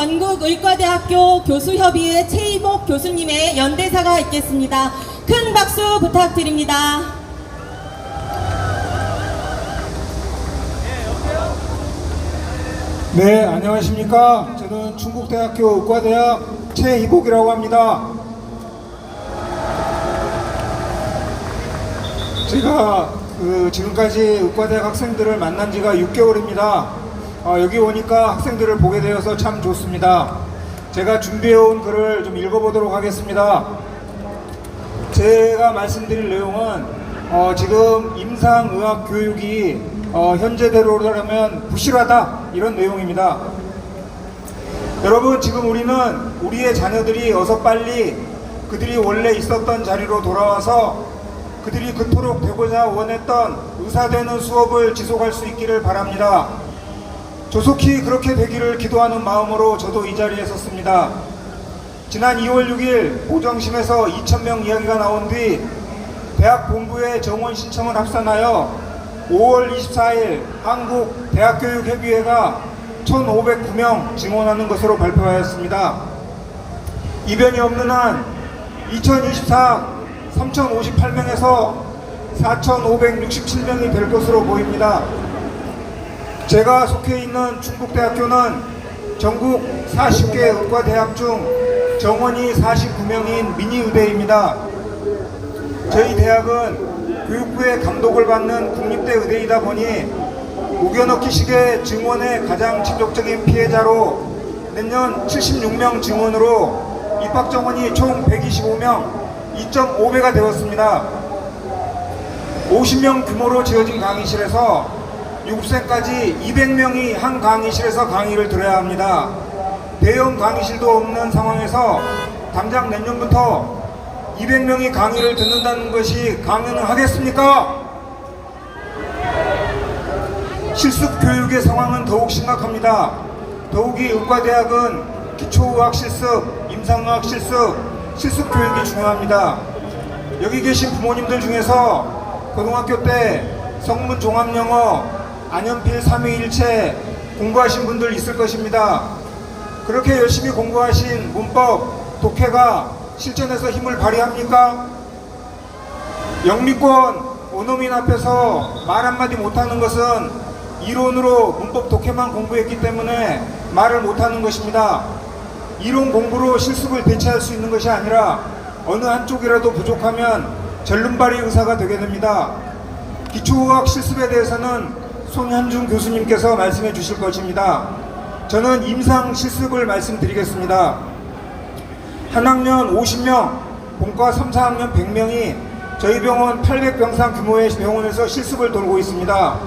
전국의과대학교 교수협의회 최이복 교수님의 연대사가 있겠습니다. 큰 박수 부탁드립니다. 네, 안녕하십니까. 저는 충북대학교 의과대학 최이복이라고 합니다. 제가 지금까지 의과대학 학생들을 만난 지가 6개월입니다. 여기 오니까 학생들을 보게 되어서 참 좋습니다. 제가 준비해온 글을 좀 읽어보도록 하겠습니다. 제가 말씀드릴 내용은 지금 임상의학 교육이 현재대로라면 부실하다, 이런 내용입니다. 여러분, 지금 우리는 우리의 자녀들이 어서 빨리 그들이 원래 있었던 자리로 돌아와서 그들이 그토록 되고자 원했던 의사되는 수업을 지속할 수 있기를 바랍니다. 조속히 그렇게 되기를 기도하는 마음으로 저도 이 자리에 섰습니다. 지난 2월 6일 보정심에서 2,000명 이야기가 나온 뒤 대학 본부에 정원 신청을 합산하여 5월 24일 한국대학교육협의회가 1,509명 증원하는 것으로 발표하였습니다. 이변이 없는 한 2024 3,058명에서 4,567명이 될 것으로 보입니다. 제가 속해 있는 충북대학교는 전국 40개 의과대학 중 정원이 49명인 미니의대입니다. 저희 대학은 교육부의 감독을 받는 국립대 의대이다 보니 우겨넣기식의 증원의 가장 직접적인 피해자로 내년 76명 증원으로 입학 정원이 총 125명, 2.5배가 되었습니다. 50명 규모로 지어진 강의실에서 6세까지 200명이 한 강의실에서 강의를 들어야 합니다. 대형 강의실도 없는 상황에서 당장 내년부터 200명이 강의를 듣는다는 것이 가능하겠습니까? 실습 교육의 상황은 더욱 심각합니다. 더욱이 의과대학은 기초의학 실습, 임상의학 실습, 실습 교육이 중요합니다. 여기 계신 부모님들 중에서 고등학교 때 성문 종합영어, 안연필 3위일체 공부하신 분들 있을 것입니다. 그렇게 열심히 공부하신 문법, 독해가 실전에서 힘을 발휘합니까? 영미권 원어민 앞에서 말 한마디 못하는 것은 이론으로 문법, 독해만 공부했기 때문에 말을 못하는 것입니다. 이론 공부로 실습을 대체할 수 있는 것이 아니라 어느 한쪽이라도 부족하면 절름발이 의사가 되게 됩니다. 기초의학 실습에 대해서는 손현중 교수님께서 말씀해 주실 것입니다. 저는 임상 실습을 말씀드리겠습니다. 한 학년 50명, 본과 3, 4학년 100명이 저희 병원 800병상 규모의 병원에서 실습을 돌고 있습니다.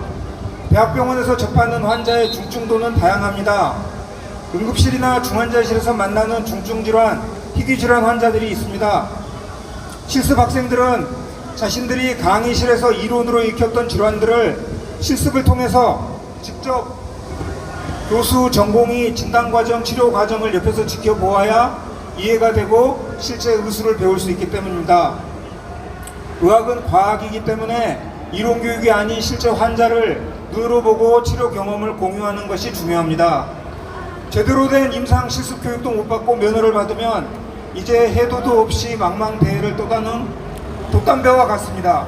대학병원에서 접하는 환자의 중증도는 다양합니다. 응급실이나 중환자실에서 만나는 중증질환, 희귀질환 환자들이 있습니다. 실습 학생들은 자신들이 강의실에서 이론으로 익혔던 질환들을 실습을 통해서 직접 교수 전공의 진단과정, 치료과정을 옆에서 지켜보아야 이해가 되고 실제 의술을 배울 수 있기 때문입니다. 의학은 과학이기 때문에 이론교육이 아닌 실제 환자를 눈으로 보고 치료 경험을 공유하는 것이 중요합니다. 제대로 된 임상 실습 교육도 못 받고 면허를 받으면 이제 해도도 없이 망망대해를 떠가는 돛담배와 같습니다.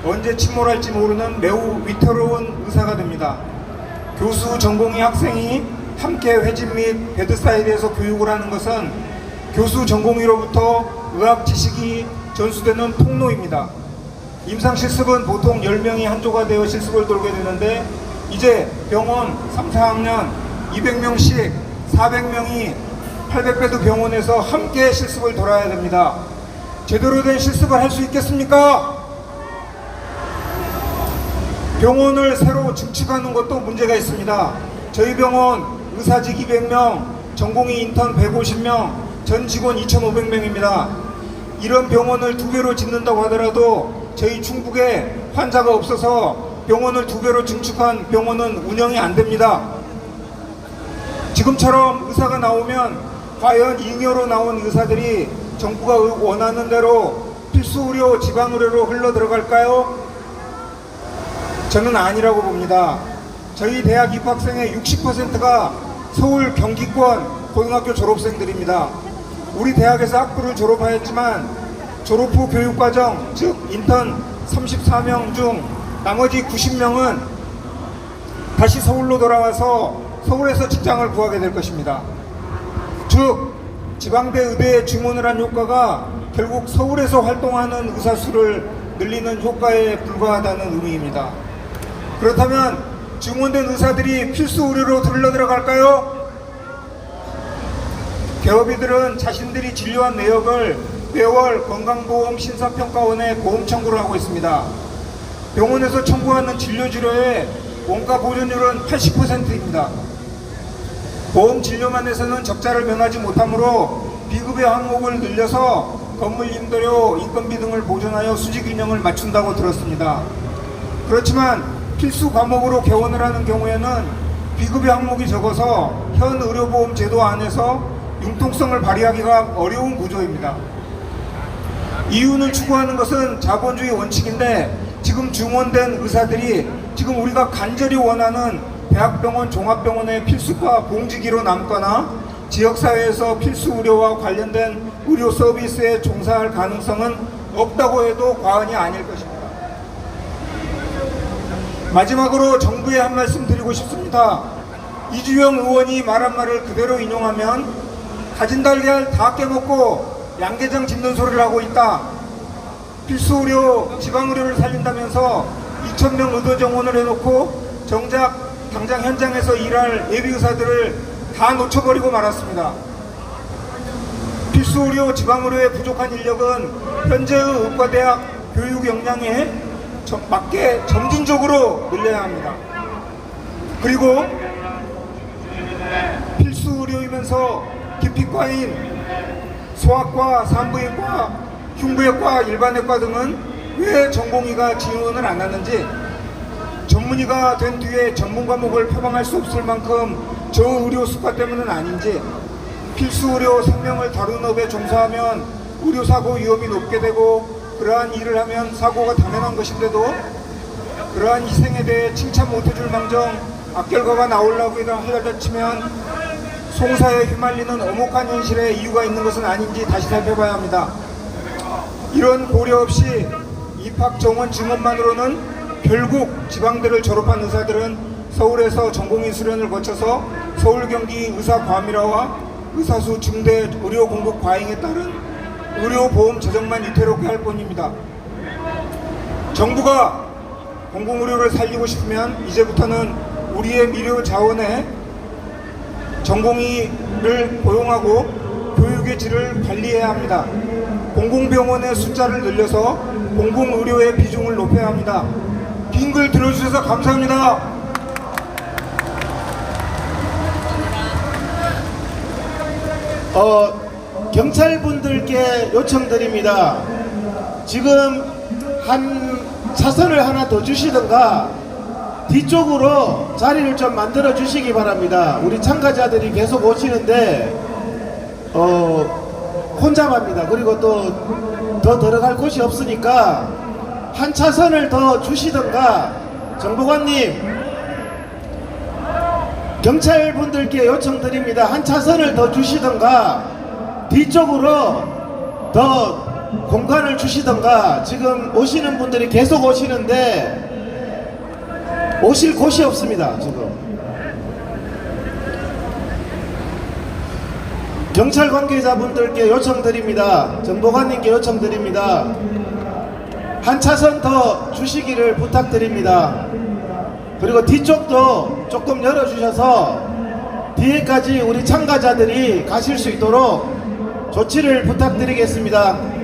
언제 침몰할지 모르는 매우 위태로운 의사가 됩니다. 교수 전공의 학생이 함께 회진 및 베드사이드에서 교육을 하는 것은 교수 전공의로부터 의학 지식이 전수되는 통로입니다. 임상 실습은 보통 10명이 한조가 되어 실습을 돌게 되는데 이제 병원 3, 4학년 200명씩 400명이 800베드 병원에서 함께 실습을 돌아야 됩니다. 제대로 된 실습을 할 수 있겠습니까? 병원을 새로 증축하는 것도 문제가 있습니다. 저희 병원 의사직 200명, 전공의 인턴 150명, 전 직원 2,500명입니다. 이런 병원을 2배로 짓는다고 하더라도 저희 충북에 환자가 없어서 병원을 2배로 증축한 병원은 운영이 안 됩니다. 지금처럼 의사가 나오면 과연 잉여로 나온 의사들이 정부가 원하는 대로 필수 의료, 지방 의료로 흘러 들어갈까요? 저는 아니라고 봅니다. 저희 대학 입학생의 60%가 서울 경기권 고등학교 졸업생들입니다. 우리 대학에서 학부를 졸업하였지만 졸업 후 교육과정, 즉 인턴 34명 중 나머지 90명은 다시 서울로 돌아와서 서울에서 직장을 구하게 될 것입니다. 즉 지방대 의대에 증원을 한 효과가 결국 서울에서 활동하는 의사 수를 늘리는 효과에 불과하다는 의미입니다. 그렇다면 증원된 의사들이 필수 의료로 들러들어갈까요? 개업이들은 자신들이 진료한 내역을 매월 건강보험 심사평가원에 보험 청구를 하고 있습니다. 병원에서 청구하는 진료주료의 원가 보존율은 80%입니다. 보험 진료만에서는 적자를 면하지 못하므로 비급여 항목을 늘려서 건물 임대료, 인건비 등을 보존하여 수지균형을 맞춘다고 들었습니다. 그렇지만 필수 과목으로 개원을 하는 경우에는 비급여 항목이 적어서 현 의료보험 제도 안에서 융통성을 발휘하기가 어려운 구조입니다. 이유는 추구하는 것은 자본주의 원칙인데 지금 증원된 의사들이 지금 우리가 간절히 원하는 대학병원, 종합병원의 필수과 봉지기로 남거나 지역사회에서 필수 의료와 관련된 의료 서비스에 종사할 가능성은 없다고 해도 과언이 아닐 것입니다. 마지막으로 정부에 한 말씀 드리고 싶습니다. 이주영 의원이 말한 말을 그대로 인용하면 가진 달걀 다 깨먹고 양계장 짚는 소리를 하고 있다. 필수 의료, 지방 의료를 살린다면서 2,000명 의도 정원을 해놓고 정작 당장 현장에서 일할 예비 의사들을 다 놓쳐버리고 말았습니다. 필수 의료, 지방 의료의 부족한 인력은 현재의 의과대학 교육 역량에 맞게 점진적으로 늘려야 합니다. 그리고 필수 의료이면서 기피과인 소아과, 산부인과, 흉부외과, 일반외과 등은 왜 전공의가 지원을 안 하는지, 전문의가 된 뒤에 전문 과목을 표방할 수 없을 만큼 저의료 수가 때문은 아닌지, 필수 의료 생명을 다루는 업에 종사하면 의료사고 위험이 높게 되고 그러한 일을 하면 사고가 당연한 것인데도 그러한 희생에 대해 칭찬 못해줄 망정 악결과가 나오려고 하려다 치면 송사에 휘말리는 엄혹한 현실에 이유가 있는 것은 아닌지 다시 살펴봐야 합니다. 이런 고려 없이 입학 정원 증원만으로는 결국 지방대를 졸업한 의사들은 서울에서 전공의 수련을 거쳐서 서울 경기 의사과밀화와 의사수 증대 의료 공급 과잉에 따른 의료보험 재정만 위태롭게 할 뿐입니다. 정부가 공공의료를 살리고 싶으면 이제부터는 우리의 미료 자원에 전공의를 고용하고 교육의 질을 관리해야 합니다. 공공병원의 숫자를 늘려서 공공의료의 비중을 높여야 합니다. 긴 글 들어주셔서 감사합니다. 경찰분들께 요청드립니다. 지금 한 차선을 하나 더 주시던가 뒤쪽으로 자리를 좀 만들어 주시기 바랍니다. 우리 참가자들이 계속 오시는데 혼잡합니다. 그리고 또 더 들어갈 곳이 없으니까 한 차선을 더 주시던가, 정보관님, 경찰분들께 요청드립니다. 한 차선을 더 주시던가 뒤쪽으로 더 공간을 주시던가. 지금 오시는 분들이 계속 오시는데 오실 곳이 없습니다. 지금 경찰 관계자분들께 요청드립니다. 정보관님께 요청드립니다. 한 차선 더 주시기를 부탁드립니다. 그리고 뒤쪽도 조금 열어주셔서 뒤에까지 우리 참가자들이 가실 수 있도록 조치를 부탁드리겠습니다.